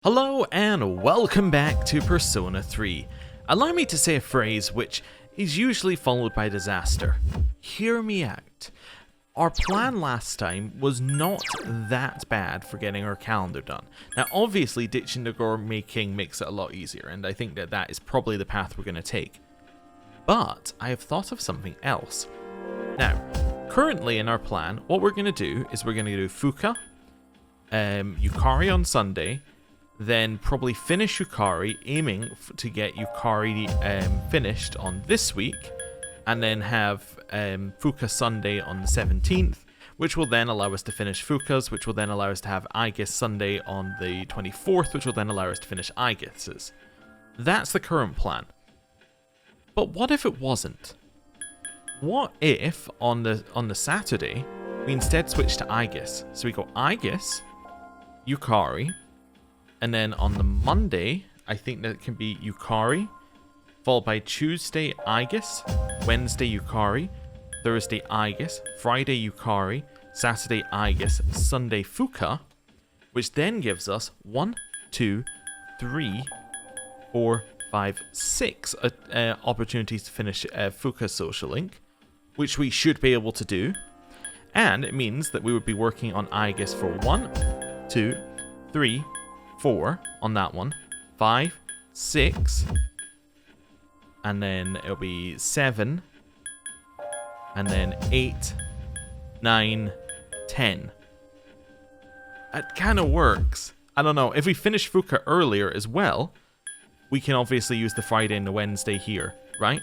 Hello and welcome back to Persona 3. Allow me to say a phrase which is usually followed by disaster. Hear me out. Our plan last time was not that bad for getting our calendar done. Now obviously ditching the gourmet king makes it a lot easier, and I think that that is probably the path we're going to take. But I have thought of something else. Now, currently in our plan, what we're going to do is we're going to do Fuka, Yukari on Sunday, then probably finish Yukari, aiming to get Yukari finished on this week, and then have Fuka Sunday on the 17th, which will then allow us to finish Fuka's, which will then allow us to have Aegis Sunday on the 24th, which will then allow us to finish Aegis's. That's the current plan. But what if it wasn't? What if on the Saturday we instead switch to Aegis? So we go Aegis, Yukari, and then on the Monday, I think that it can be Yukari, followed by Tuesday, Aegis, Wednesday, Yukari, Thursday, Aegis, Friday, Yukari, Saturday, Aegis, Sunday, Fuka, which then gives us 1, 2, 3, 4, 5, 6 opportunities to finish Fuka Social Link, which we should be able to do. And it means that we would be working on Aegis for 1, 2, 3, 4 on that one, 5, 6, and then it'll be 7, and then 8, 9, 10. It kind of works. I don't know, if we finish Fuka earlier as well, we can obviously use the Friday and the Wednesday here, right?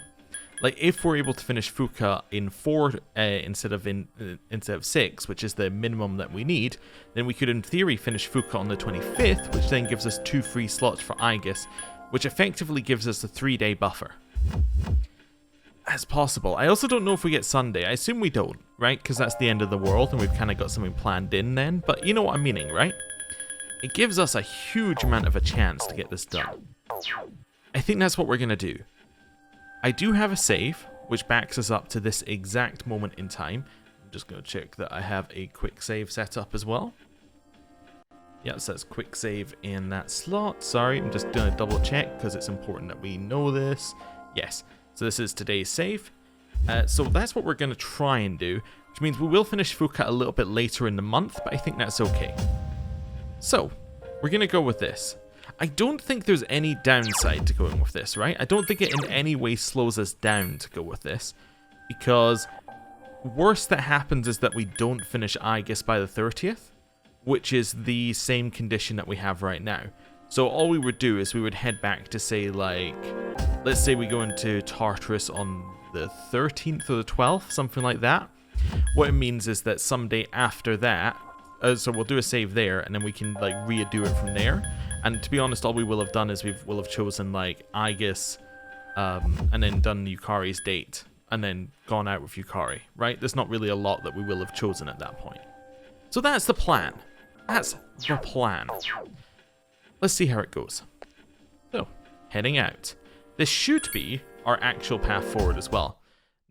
Like, if we're able to finish Fuka in 4 instead of 6, which is the minimum that we need, then we could in theory finish Fuka on the 25th, which then gives us 2 free slots for Aegis, which effectively gives us a 3-day buffer. That's possible. I also don't know if we get Sunday. I assume we don't, right? Because that's the end of the world and we've kind of got something planned in then, but you know what I'm meaning, right? It gives us a huge amount of a chance to get this done. I think that's what we're going to do. I do have a save, which backs us up to this exact moment in time. I'm just going to check that I have a quick save set up as well. Yeah, it says quick save in that slot. Sorry, I'm just going to double check because it's important that we know this. Yes, so this is today's save. So that's what we're going to try and do, which means we will finish Fuka a little bit later in the month, but I think that's okay. So, we're going to go with this. I don't think there's any downside to going with this, right? I don't think it in any way slows us down to go with this, because worst that happens is that we don't finish Aegis by the 30th, which is the same condition that we have right now. So all we would do is we would head back to say, like, let's say we go into Tartarus on the 13th or the 12th, something like that. What it means is that someday after that, so we'll do a save there, and then we can like redo it from there. And to be honest, all we will have done is we'll have chosen like Aegis, and then done Yukari's date, and then gone out with Yukari, right? There's not really a lot that we will have chosen at that point. So that's the plan. That's the plan. Let's see how it goes. So, heading out. This should be our actual path forward as well.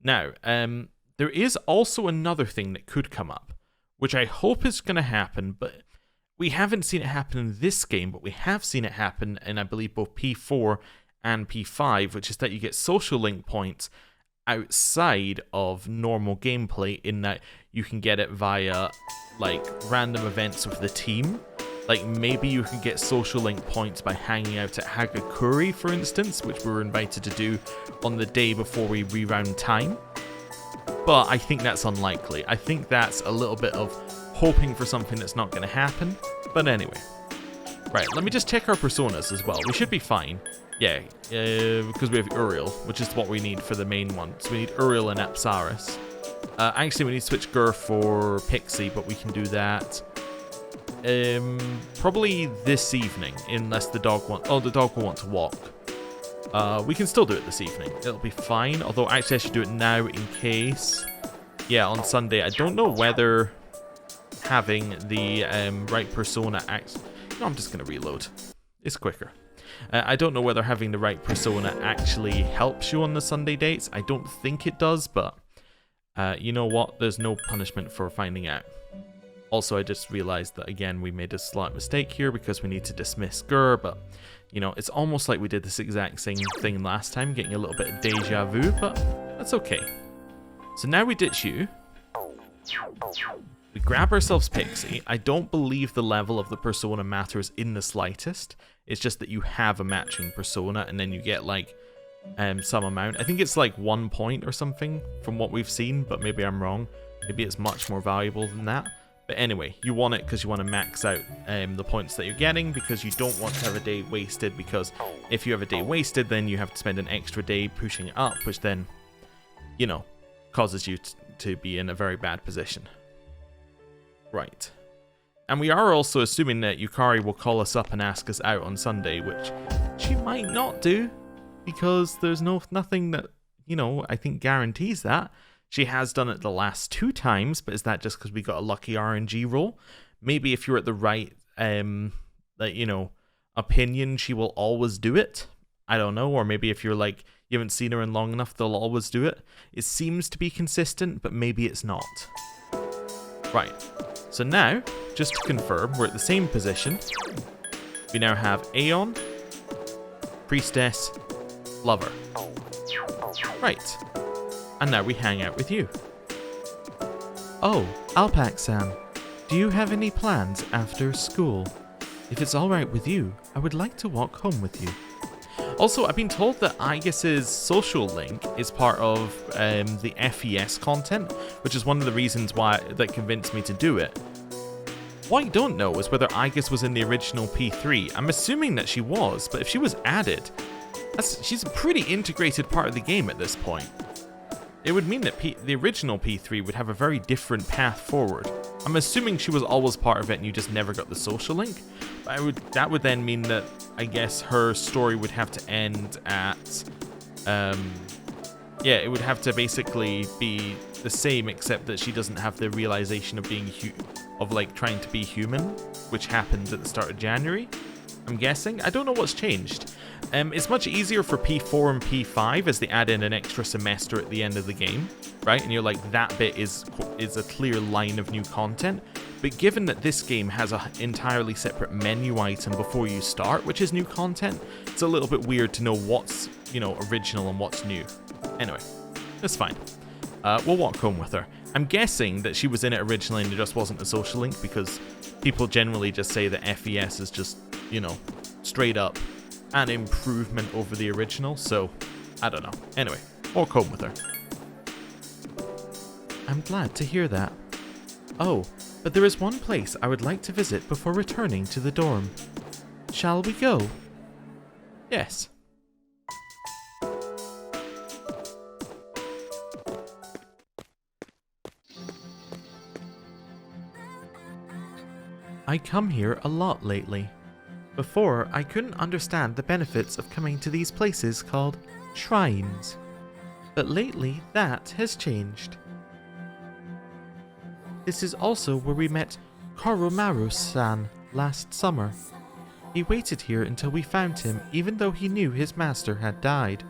Now, there is also another thing that could come up, which I hope is going to happen, but we haven't seen it happen in this game, but we have seen it happen in, I believe, both P4 and P5, which is that you get social link points outside of normal gameplay, in that you can get it via, like, random events with the team. Like, maybe you can get social link points by hanging out at Hagakure, for instance, which we were invited to do on the day before we reround time. But I think that's unlikely. I think that's a little bit of hoping for something that's not going to happen. But anyway. Right, let me just check our personas as well. We should be fine. Yeah, because we have Uriel, which is what we need for the main one. So we need Uriel and Apsaris. Actually, we need to switch Gur for Pixie, but we can do that probably this evening, unless the dog wants... Oh, the dog will want to walk. We can still do it this evening. It'll be fine. Although, actually, I should do it now in case... Yeah, on Sunday. I don't know whether having the right persona... No, I'm just going to reload. It's quicker. I don't know whether having the right persona actually helps you on the Sunday dates. I don't think it does, but you know what? There's no punishment for finding out. Also, I just realized that, again, we made a slight mistake here because we need to dismiss Gur, but, you know, it's almost like we did this exact same thing last time, getting a little bit of deja vu, but that's okay. So now we ditch you. We grab ourselves Pixie. I don't believe the level of the persona matters in the slightest. It's just that you have a matching persona, and then you get, like, some amount. I think it's like 1 point or something from what we've seen, but maybe I'm wrong. Maybe it's much more valuable than that. But anyway, you want it because you want to max out the points that you're getting, because you don't want to have a day wasted, because if you have a day wasted, then you have to spend an extra day pushing it up, which then, you know, causes you to be in a very bad position. Right. And we are also assuming that Yukari will call us up and ask us out on Sunday, which she might not do, because there's nothing that, you know, I think guarantees that. She has done it the last 2 times, but is that just because we got a lucky RNG roll? Maybe if you're at the right, you know, opinion, she will always do it. I don't know. Or maybe if you're like, you haven't seen her in long enough, they'll always do it. It seems to be consistent, but maybe it's not. Right. So now, just to confirm, we're at the same position. We now have Aeon, Priestess, Lover. Right. And now we hang out with you. Oh, Alpax-san, do you have any plans after school? If it's alright with you, I would like to walk home with you. Also, I've been told that Aegis's social link is part of the FES content, which is one of the reasons why that convinced me to do it. What I don't know is whether Aegis was in the original P3. I'm assuming that she was, but if she was added, she's a pretty integrated part of the game at this point. It would mean that the original P3 would have a very different path forward. I'm assuming she was always part of it and you just never got the social link. But that would then mean that, I guess, her story would have to end at... yeah, it would have to basically be the same, except that she doesn't have the realization of being like trying to be human, which happens at the start of January, I'm guessing. I don't know what's changed. It's much easier for P4 and P5 as they add in an extra semester at the end of the game, right? And you're like, that bit is a clear line of new content. But given that this game has an entirely separate menu item before you start, which is new content, it's a little bit weird to know what's, you know, original and what's new. Anyway, that's fine. We'll walk home with her. I'm guessing that she was in it originally and it just wasn't a social link, because people generally just say that FES is just, you know, straight up an improvement over the original, so I don't know. Anyway, walk home with her. I'm glad to hear that. Oh, but there is one place I would like to visit before returning to the dorm. Shall we go? Yes. I come here a lot lately. Before, I couldn't understand the benefits of coming to these places called shrines. But lately, that has changed. This is also where we met Koromaru-san last summer. He waited here until we found him, even though he knew his master had died.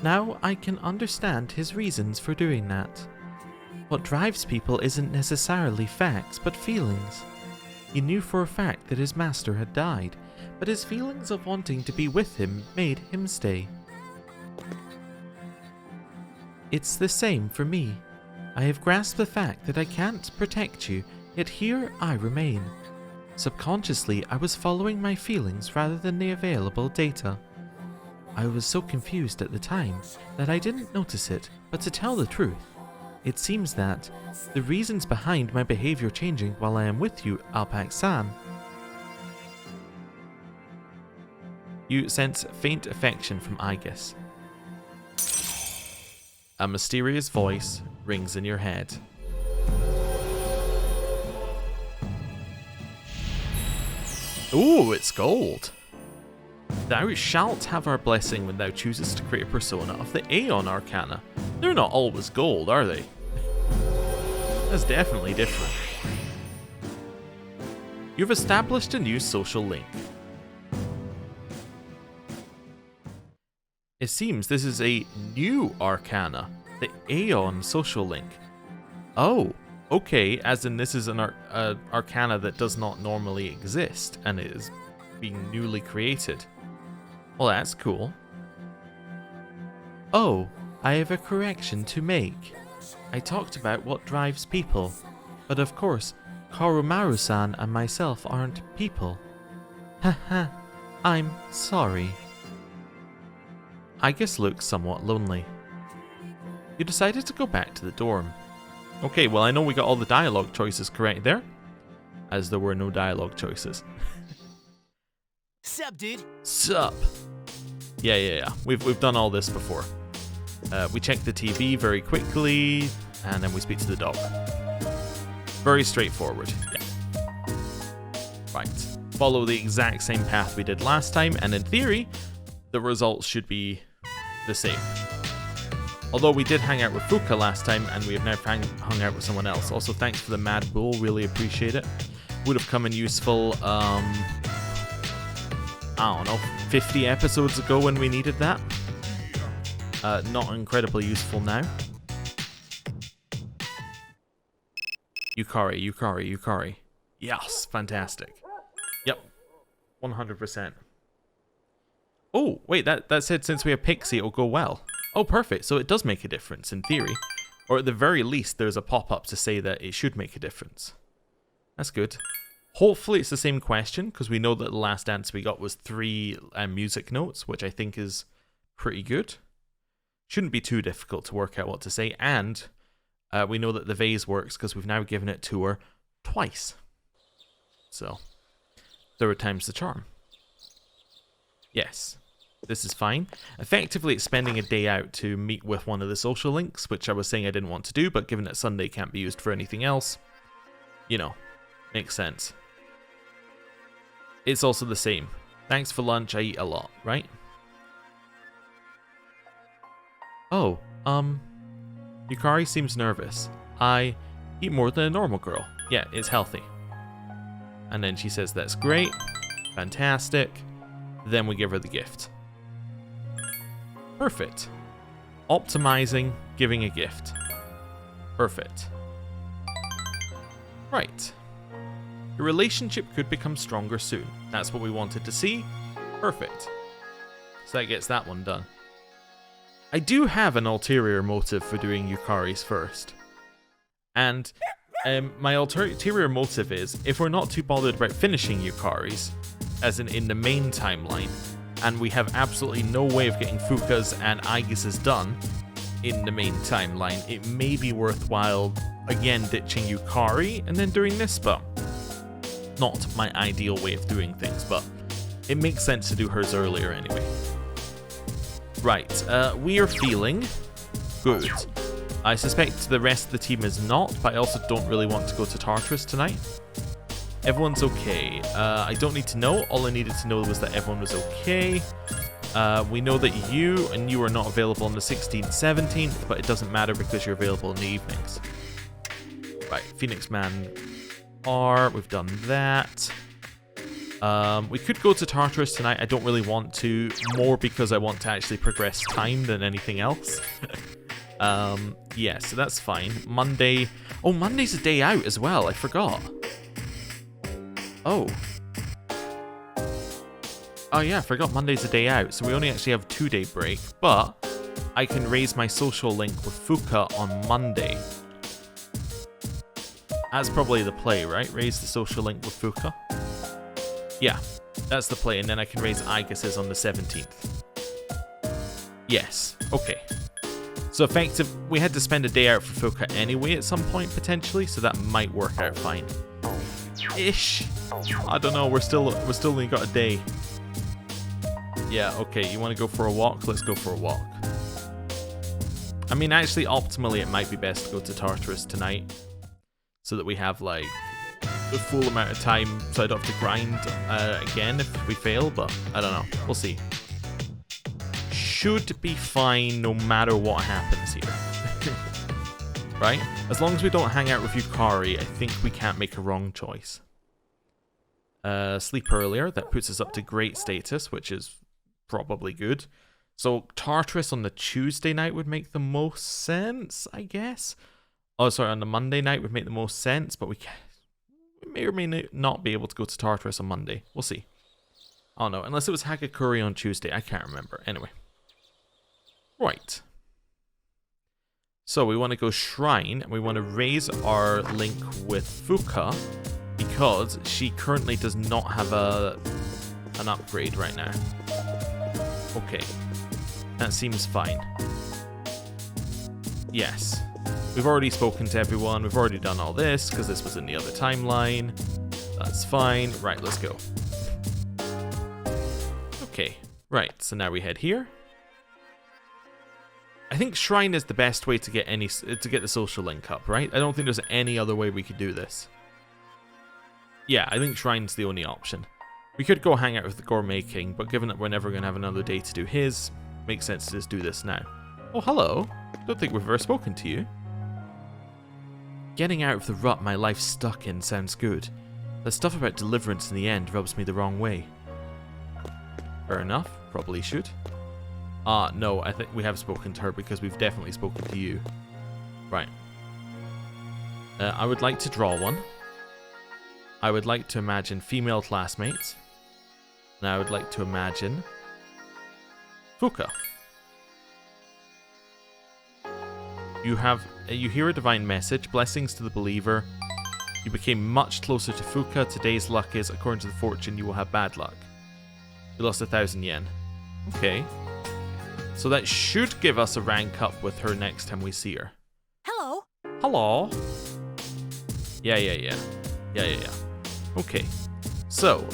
Now I can understand his reasons for doing that. What drives people isn't necessarily facts, but feelings. He knew for a fact that his master had died, but his feelings of wanting to be with him made him stay. It's the same for me. I have grasped the fact that I can't protect you, yet here I remain. Subconsciously, I was following my feelings rather than the available data. I was so confused at the time that I didn't notice it, but to tell the truth, it seems that the reasons behind my behavior changing while I am with you, Alpax-san. You sense faint affection from Aegis. A mysterious voice rings in your head. Ooh, it's gold. Thou shalt have our blessing when thou choosest to create a persona of the Aeon Arcana. They're not always gold, are they? That's definitely different. You've established a new social link. It seems this is a new Arcana, the Aeon social link. Oh, Okay, as in this is an arcana that does not normally exist, and it is being newly created. Well, that's cool. Oh, I have a correction to make. I talked about what drives people, but of course, Karumaru-san and myself aren't people. Haha, I'm sorry. Agus looks somewhat lonely. You decided to go back to the dorm. Okay, well I know we got all the dialogue choices correct there, as there were no dialogue choices. Sup, dude? Sup? Yeah. We've done all this before. We check the TV very quickly, and then we speak to the dog. Very straightforward. Yeah. Right. Follow the exact same path we did last time, and in theory, the results should be the same. Although we did hang out with Fuka last time, and we have now hung out with someone else. Also, thanks for the Mad Bull, really appreciate it. Would have come in useful, I don't know, 50 episodes ago when we needed that. Not incredibly useful now. Yukari. Yes, fantastic. Yep, 100%. Oh, wait, that said since we have Pixie, it'll go well. Oh, perfect. So it does make a difference, in theory. Or at the very least, there's a pop-up to say that it should make a difference. That's good. Hopefully it's the same question, because we know that the last answer we got was 3 music notes, which I think is pretty good. Shouldn't be too difficult to work out what to say, and we know that the vase works, because we've now given it to her twice. So, 3rd time's the charm. Yes. This is fine. Effectively, it's spending a day out to meet with one of the social links, which I was saying I didn't want to do, but given that Sunday can't be used for anything else, you know, makes sense. It's also the same. Thanks for lunch, I eat a lot, right? Oh, Yukari seems nervous. I eat more than a normal girl. Yeah, it's healthy. And then she says that's great. Fantastic. Then we give her the gift. Perfect. Optimizing, giving a gift. Perfect. Right. Your relationship could become stronger soon. That's what we wanted to see. Perfect. So that gets that one done. I do have an ulterior motive for doing Yukari's first. And my ulterior motive is, if we're not too bothered about finishing Yukari's, as in the main timeline, and we have absolutely no way of getting Fuka's and Aigis' done in the main timeline, it may be worthwhile, again, ditching Yukari and then doing this, but not my ideal way of doing things, but it makes sense to do hers earlier anyway. Right, we are feeling good. I suspect the rest of the team is not, but I also don't really want to go to Tartarus tonight. Everyone's okay. I don't need to know. All I needed to know was that everyone was okay. We know that you are not available on the 16th, 17th, but it doesn't matter because you're available in the evenings. Right, Phoenix Man R, we've done that. We could go to Tartarus tonight. I don't really want to, more because I want to actually progress time than anything else. Yeah, so that's fine. Monday. Oh, Monday's a day out as well. I forgot. Oh. Oh yeah, I forgot Monday's a day out, so we only actually have a 2-day break, but I can raise my social link with Fuka on Monday. That's probably the play, right? Raise the social link with Fuka. Yeah, that's the play, and then I can raise Aigis' on the 17th. Yes, okay. So effective, we had to spend a day out for Fuka anyway at some point potentially, so that might work out fine. Ish. I don't know, we're still only got a day. Yeah, okay, you want to go for a walk? Let's go for a walk. I mean, actually, optimally, it might be best to go to Tartarus tonight, so that we have, like, the full amount of time, so I don't have to grind again if we fail, but I don't know. We'll see. Should be fine no matter what happens here. Right? As long as we don't hang out with Yukari, I think we can't make a wrong choice. Sleep earlier, that puts us up to great status, which is probably good. So Tartarus on the Tuesday night would make the most sense, I guess. Oh, sorry, on the Monday night would make the most sense, but we may or may not be able to go to Tartarus on Monday. We'll see. I don't know, unless it was Hagakure on Tuesday. I can't remember. Anyway. Right. So we want to go Shrine, and we want to raise our link with Fuka, because she currently does not have an upgrade right now. Okay. That seems fine. Yes. We've already spoken to everyone. We've already done all this, because this was in the other timeline. That's fine. Right, let's go. Okay. Right, so now we head here. I think Shrine is the best way to get the social link up, right? I don't think there's any other way we could do this. Yeah, I think Shrine's the only option. We could go hang out with the Gourmet King, but given that we're never going to have another day to do his, makes sense to just do this now. Oh, hello. Don't think we've ever spoken to you. Getting out of the rut my life's stuck in sounds good. The stuff about deliverance in the end rubs me the wrong way. Fair enough. Probably should. No, I think we have spoken to her because we've definitely spoken to you. Right. I would like to draw one. I would like to imagine female classmates. And I would like to imagine Fuka. You hear a divine message. Blessings to the believer. You became much closer to Fuka. Today's luck is, according to the fortune, you will have bad luck. You lost 1,000 yen. Okay. So that should give us a rank up with her next time we see her. Hello. Hello. Yeah. Okay. So,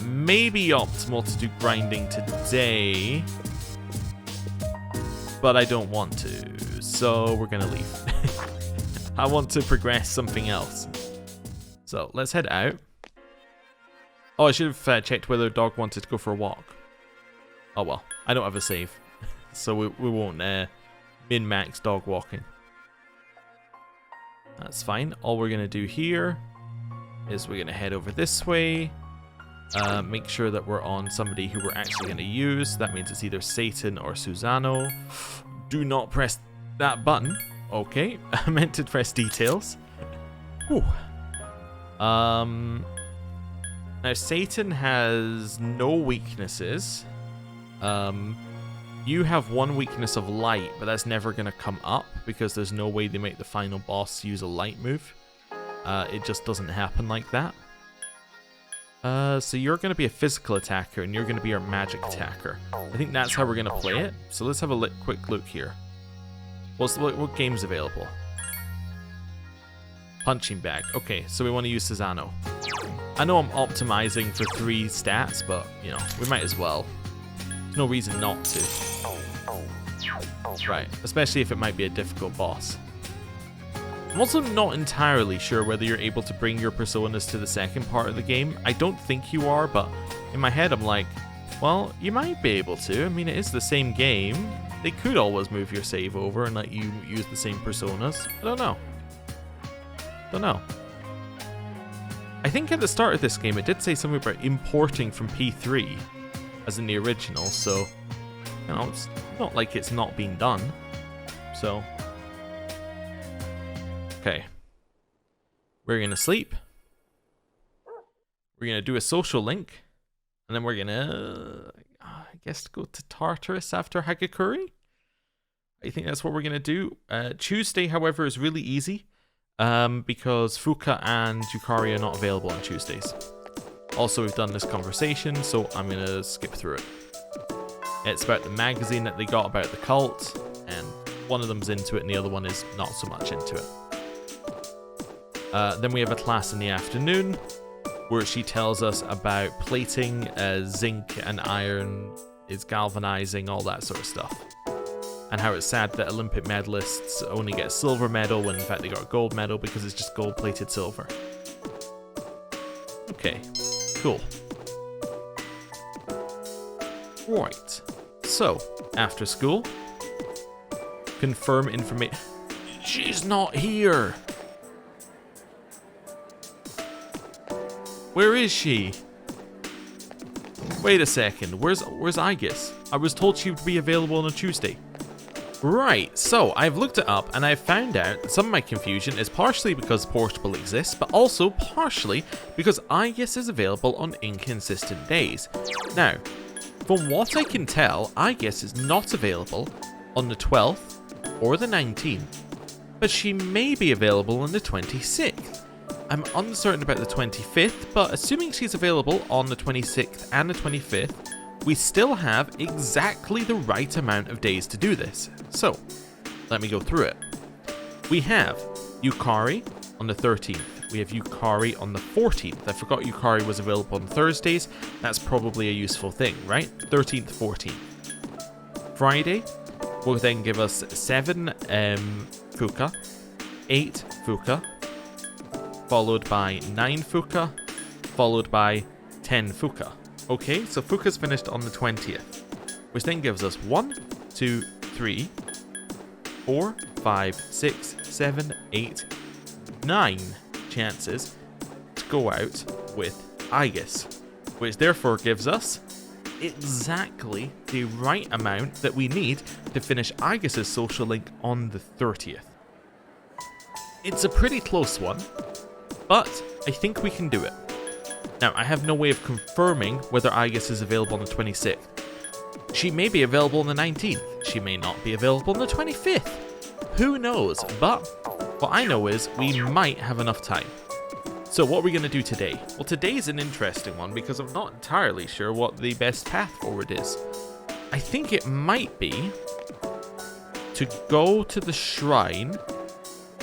maybe optimal to do grinding today. But I don't want to. So we're gonna leave. I want to progress something else. So let's head out. Oh, I should have checked whether the dog wanted to go for a walk. Oh well, I don't have a save. So we won't min-max dog walking. That's fine. All we're going to do here is we're going to head over this way. Make sure that we're on somebody who we're actually going to use. That means it's either Satan or Susano. Do not press that button. Okay, I meant to press details. Whew. Now Satan has no weaknesses. You have one weakness of light, but that's never going to come up because there's no way they make the final boss use a light move. It just doesn't happen like that. So you're going to be a physical attacker, and you're going to be our magic attacker. I think that's how we're going to play it. So let's have a quick look here. What game's available? Punching bag. Okay, so we want to use Susano. I know I'm optimizing for 3 stats, but, you know, we might as well. There's no reason not to. Right, especially if it might be a difficult boss. I'm also not entirely sure whether you're able to bring your personas to the second part of the game. I don't think you are, but in my head I'm like, well, you might be able to. I mean, it is the same game. They could always move your save over and let you use the same personas. I don't know. I think at the start of this game it did say something about importing from P3 as in the original, so you know, it's not like it's not being done. So okay. We're gonna sleep. We're gonna do a social link. And then we're gonna I guess go to Tartarus after Hagakure. I think that's what we're gonna do. Tuesday, however, is really easy. Because Fuka and Yukari are not available on Tuesdays. Also, we've done this conversation, so I'm going to skip through it. It's about the magazine that they got about the cult, and one of them's into it and the other one is not so much into it. Then we have a class in the afternoon, where she tells us about plating, zinc and iron is galvanizing, all that sort of stuff. And how it's sad that Olympic medalists only get a silver medal when in fact they got a gold medal because it's just gold-plated silver. Okay, cool. Right, so, after school, confirm information. She's not here! Where is she? Wait a second, where's Aegis? I was told she would be available on a Tuesday. Right, so I've looked it up and I've found out that some of my confusion is partially because Portable exists, but also partially because iGuess is available on inconsistent days. Now, from what I can tell, iGuess is not available on the 12th or the 19th, but she may be available on the 26th. I'm uncertain about the 25th, but assuming she's available on the 26th and the 25th, we still have exactly the right amount of days to do this. So, let me go through it. We have Yukari on the 13th. We have Yukari on the 14th. I forgot Yukari was available on Thursdays. That's probably a useful thing, right? 13th, 14th. Friday will then give us 7 Fuka, 8 Fuka, followed by 9 Fuka, followed by 10 Fuka. Okay, so Fuka's finished on the 20th, which then gives us 1, 2, 3, 4, 5, 6, 7, 8, 9 chances to go out with iGuess, which therefore gives us exactly the right amount that we need to finish iGuess's social link on the 30th. It's a pretty close one, but I think we can do it. Now, I have no way of confirming whether iGuess is available on the 26th. She may be available on the 19th. She may not be available on the 25th. Who knows? But what I know is we might have enough time. So what are we going to do today? Well, today's an interesting one because I'm not entirely sure what the best path forward is. I think it might be to go to the shrine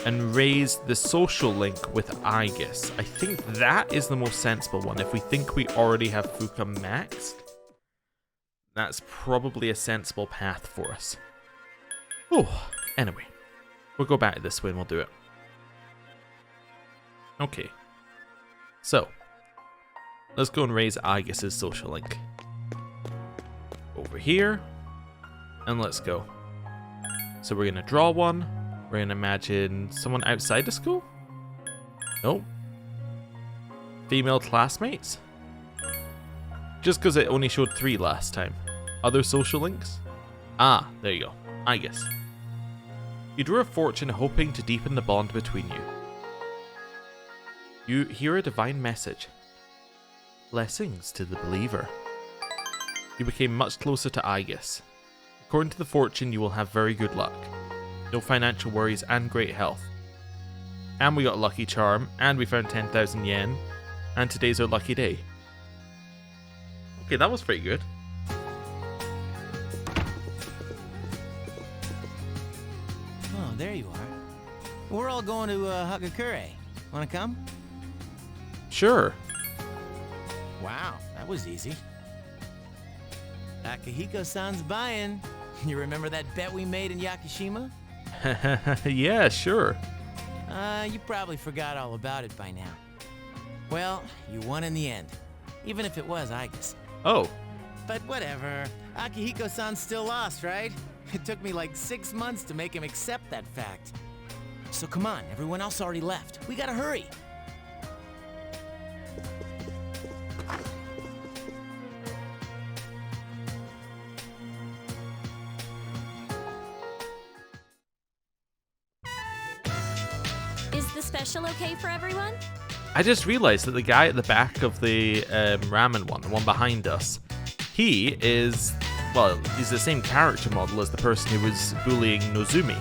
and raise the social link with iGuess. I think that is the most sensible one. If we think we already have Fuka maxed, that's probably a sensible path for us. Oh, anyway, we'll go back this way and we'll do it. Okay, so let's go and raise iGuess's social link. Over here, and let's go. So we're gonna draw one. We're gonna imagine someone outside the school? Nope. Female classmates? Just because it only showed 3 last time. Other social links? Ah, there you go. iGuess. You drew a fortune hoping to deepen the bond between you. You hear a divine message. Blessings to the believer. You became much closer to iGuess. According to the fortune, you will have very good luck. No financial worries and great health. And we got a lucky charm, and we found 10,000 yen, and today's our lucky day. Okay, that was pretty good. Oh, there you are. We're all going to Hagakure. Wanna come? Sure. Wow, that was easy. Akihiko-san's buying. You remember that bet we made in Yakushima? Yeah, sure. You probably forgot all about it by now. Well, you won in the end. Even if it was iGuess. Oh. But whatever. Akihiko-san still lost, right? It took me like 6 months to make him accept that fact. So come on, everyone else already left. We gotta hurry. Is the special okay for everyone? I just realized that the guy at the back of the ramen one, the one behind us, he is, well, he's the same character model as the person who was bullying Nozumi.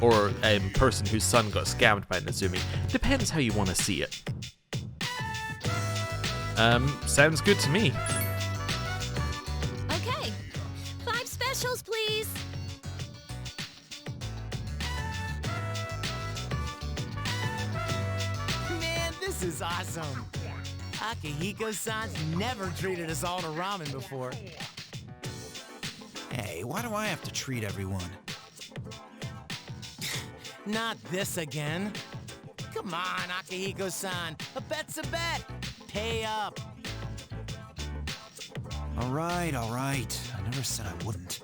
Or a person whose son got scammed by Nozumi. Depends how you want to see it. Sounds good to me. Okay. 5 specials, please. Man, this is awesome. Akihiko-san's never treated us all to ramen before. Hey, why do I have to treat everyone? Not this again. Come on, Akihiko-san. A bet's a bet. Pay up. All right. I never said I wouldn't.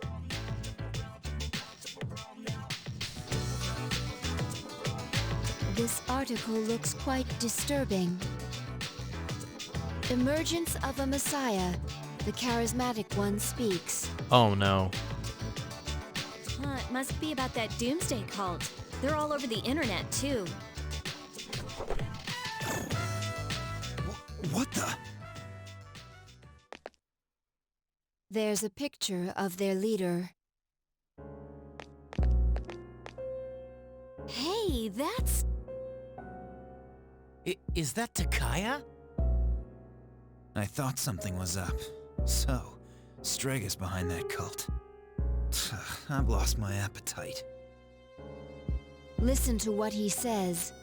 This article looks quite disturbing. Emergence of a Messiah. The charismatic one speaks. Oh no. It must be about that doomsday cult. They're all over the internet, too. What the? There's a picture of their leader. Hey, that's... Is that Takaya? I thought something was up. So, Strega's behind that cult. I've lost my appetite. Listen to what he says.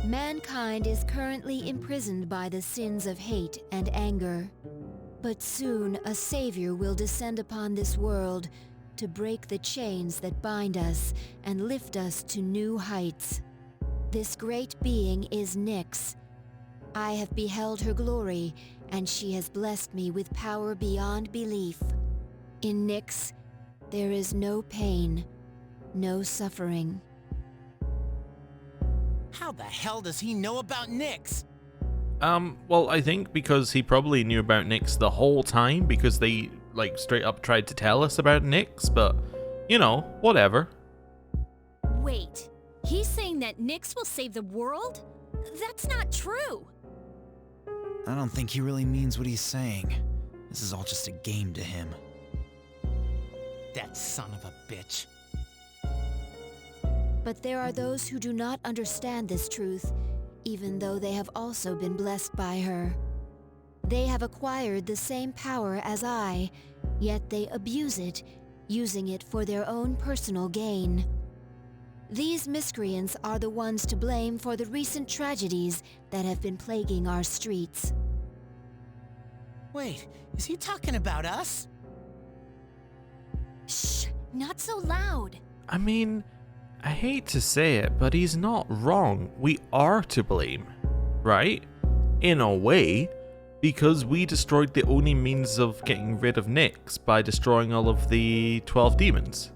Mankind is currently imprisoned by the sins of hate and anger. But soon a savior will descend upon this world to break the chains that bind us and lift us to new heights. This great being is Nyx. I have beheld her glory, and she has blessed me with power beyond belief. In Nyx, there is no pain, no suffering. How the hell does he know about Nyx? Well, I think because he probably knew about Nyx the whole time, because they, like, straight up tried to tell us about Nyx, but, you know, whatever. Wait, he's saying that Nyx will save the world? That's not true! I don't think he really means what he's saying. This is all just a game to him. That son of a bitch. But there are those who do not understand this truth, even though they have also been blessed by her. They have acquired the same power as I, yet they abuse it, using it for their own personal gain. These miscreants are the ones to blame for the recent tragedies that have been plaguing our streets. Wait, is he talking about us? Shh, not so loud. I mean, I hate to say it, but he's not wrong. We are to blame, right? In a way, because we destroyed the only means of getting rid of Nyx by destroying all of the 12 demons.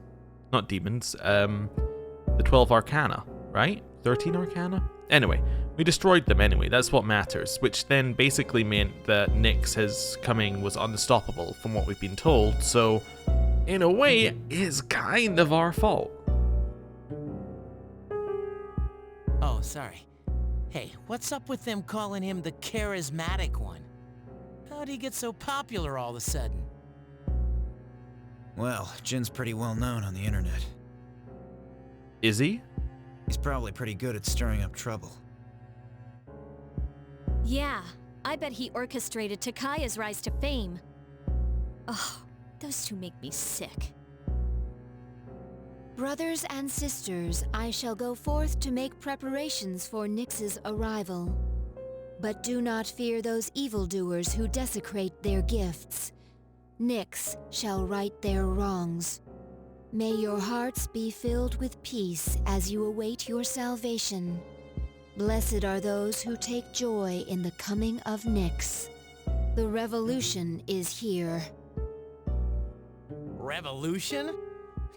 Not demons, the 12 arcana, right? 13 arcana? Anyway, we destroyed them anyway, that's what matters, which then basically meant that Nyx's coming was unstoppable from what we've been told, so in a way, it is kind of our fault. Oh, sorry. Hey, what's up with them calling him the charismatic one? How'd he get so popular all of a sudden? Well, Jin's pretty well known on the internet. Is he? He's probably pretty good at stirring up trouble. Yeah, I bet he orchestrated Takaya's rise to fame. Ugh, those two make me sick. Brothers and sisters, I shall go forth to make preparations for Nyx's arrival. But do not fear those evildoers who desecrate their gifts. Nyx shall right their wrongs. May your hearts be filled with peace as you await your salvation. Blessed are those who take joy in the coming of Nyx. The revolution is here. Revolution?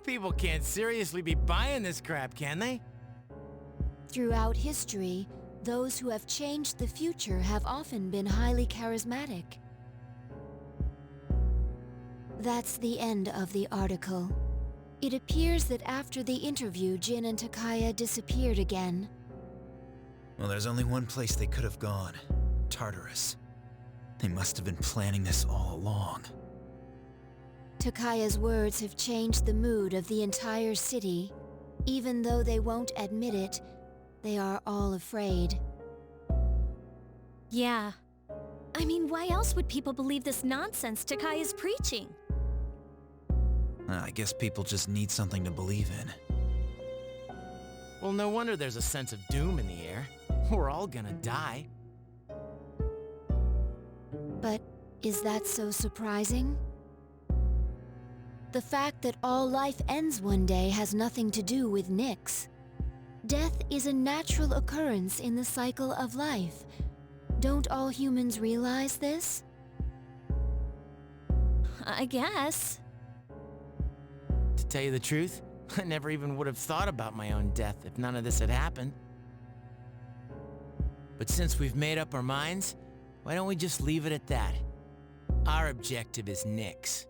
People can't seriously be buying this crap, can they? Throughout history, those who have changed the future have often been highly charismatic. That's the end of the article. It appears that after the interview, Jin and Takaya disappeared again. Well, there's only one place they could have gone. Tartarus. They must have been planning this all along. Takaya's words have changed the mood of the entire city. Even though they won't admit it, they are all afraid. Yeah. I mean, why else would people believe this nonsense Takaya's preaching? I guess people just need something to believe in. Well, no wonder there's a sense of doom in the air. We're all gonna die. But is that so surprising? The fact that all life ends one day has nothing to do with Nyx. Death is a natural occurrence in the cycle of life. Don't all humans realize this? I guess. To tell you the truth, I never even would have thought about my own death if none of this had happened. But since we've made up our minds, why don't we just leave it at that? Our objective is Nyx.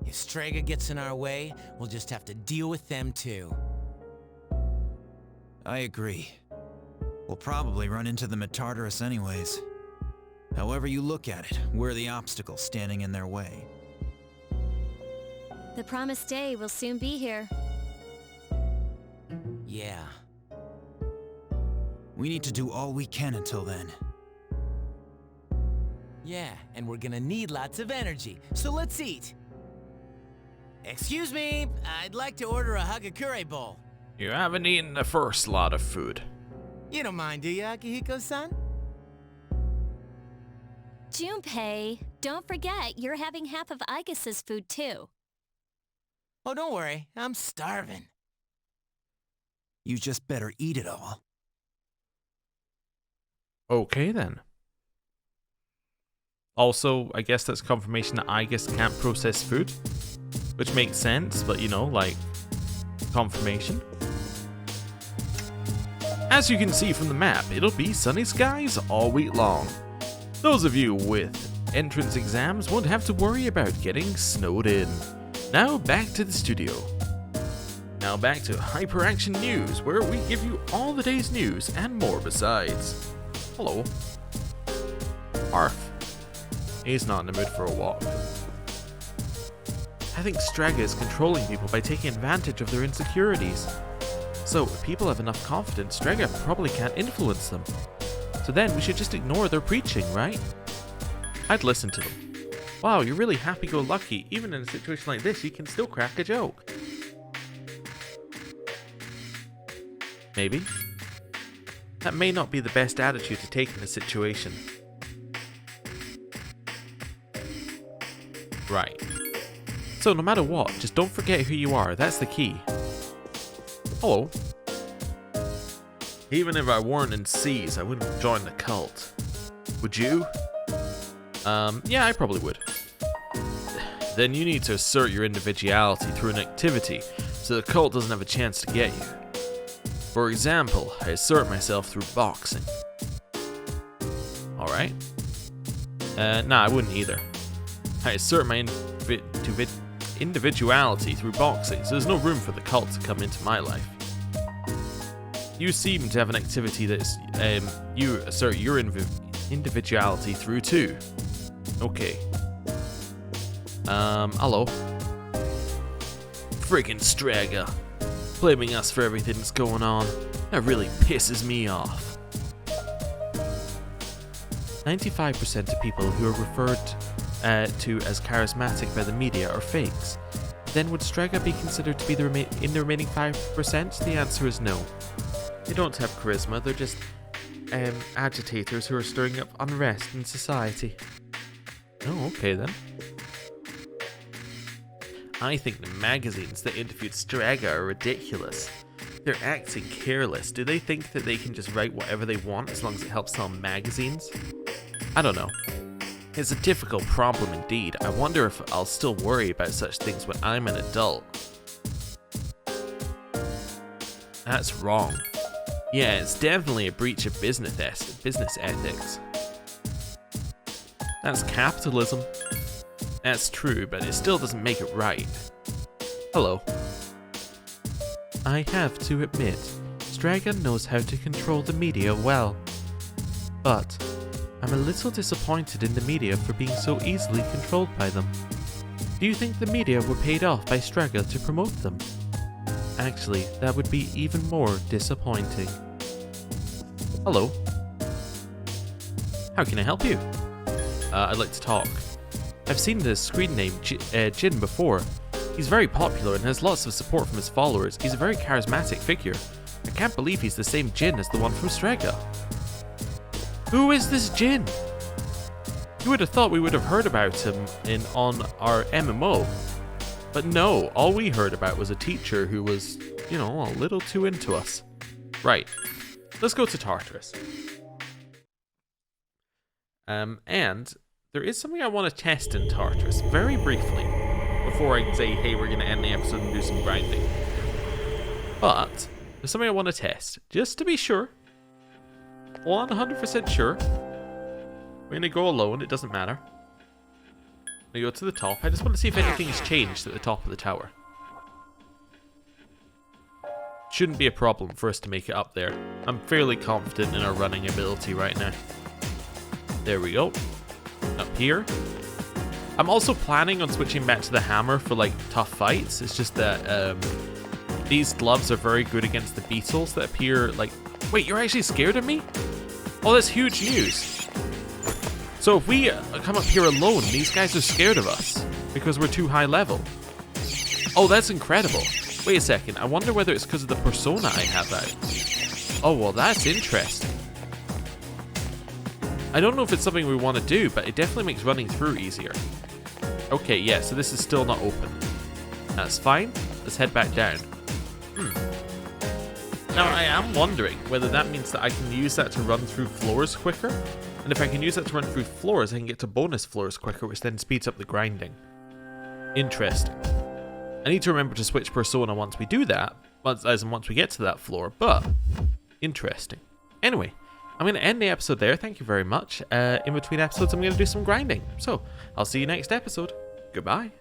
If Strega gets in our way, we'll just have to deal with them too. I agree. We'll probably run into them at Tartarus anyways. However you look at it, we're the obstacle standing in their way. The promised day will soon be here. Yeah. We need to do all we can until then. Yeah, and we're gonna need lots of energy, so let's eat. Excuse me, I'd like to order a Hagakure bowl. You haven't eaten the first lot of food. You don't mind, do you, Akihiko-san? Junpei, don't forget you're having half of Aigus's food too. Oh, don't worry, I'm starving. You just better eat it all. Okay then. Also, I guess that's confirmation that Aigus can't process food. Which makes sense, but you know, like, confirmation. As you can see from the map, it'll be sunny skies all week long. Those of you with entrance exams won't have to worry about getting snowed in. Now back to the studio. Now back to Hyperaction News, where we give you all the day's news and more besides. Hello. Arf. He's not in the mood for a walk. I think Strega is controlling people by taking advantage of their insecurities. So, if people have enough confidence, Strega probably can't influence them. So then we should just ignore their preaching, right? I'd listen to them. Wow, you're really happy-go-lucky. Even in a situation like this, you can still crack a joke. Maybe. That may not be the best attitude to take in a situation. Right. So no matter what, just don't forget who you are, that's the key. Hello. Even if I weren't in S.E.E.S, I wouldn't join the cult. Would you? Yeah, I probably would. Then you need to assert your individuality through an activity, so the cult doesn't have a chance to get you. For example, I assert myself through boxing. Alright. Nah, I wouldn't either. I assert my individuality through boxing, so there's no room for the cult to come into my life. You seem to have an activity that's you assert your individuality through too. Okay. Hello. Friggin' Strega. Blaming us for everything that's going on. That really pisses me off. 95% of people who are referred to as charismatic by the media are fakes. Then would Strega be considered to be in the remaining 5%? The answer is no. They don't have charisma, they're just agitators who are stirring up unrest in society. Oh, okay then. I think the magazines that interviewed Strega are ridiculous. They're acting careless. Do they think that they can just write whatever they want as long as it helps sell magazines? I don't know. It's a difficult problem indeed. I wonder if I'll still worry about such things when I'm an adult. That's wrong. Yeah, it's definitely a breach of business ethics. That's capitalism. That's true, but it still doesn't make it right. Hello. I have to admit, Strega knows how to control the media well. But I'm a little disappointed in the media for being so easily controlled by them. Do you think the media were paid off by Strega to promote them? Actually, that would be even more disappointing. Hello. How can I help you? I'd like to talk. I've seen the screen name Jin before. He's very popular and has lots of support from his followers. He's a very charismatic figure. I can't believe he's the same Jin as the one from Strega. Who is this Jin? You would have thought we would have heard about him on our MMO. But no, all we heard about was a teacher who was, you know, a little too into us. Right, let's go to Tartarus. And there is something I want to test in Tartarus, very briefly, before I say, hey, we're going to end the episode and do some grinding. But there's something I want to test, just to be sure. 100% sure. We're going to go alone, it doesn't matter. We go to the top. I just want to see if anything's changed at the top of the tower. Shouldn't be a problem for us to make it up there. I'm fairly confident in our running ability right now. There we go. Up here. I'm also planning on switching back to the hammer for like tough fights. It's just that these gloves are very good against the beetles that appear like... Wait, you're actually scared of me? Oh, that's huge news. So if we come up here alone, these guys are scared of us because we're too high level. Oh, that's incredible. Wait a second, I wonder whether it's because of the persona I have out. Oh, well, that's interesting. I don't know if it's something we want to do, but it definitely makes running through easier. Okay, yeah, so this is still not open. That's fine. Let's head back down. Now, I am wondering whether that means that I can use that to run through floors quicker. And if I can use that to run through floors, I can get to bonus floors quicker, which then speeds up the grinding. Interesting. I need to remember to switch persona once we do that, as in once we get to that floor, but interesting. Anyway, I'm going to end the episode there. Thank you very much. In between episodes, I'm going to do some grinding. So, I'll see you next episode. Goodbye.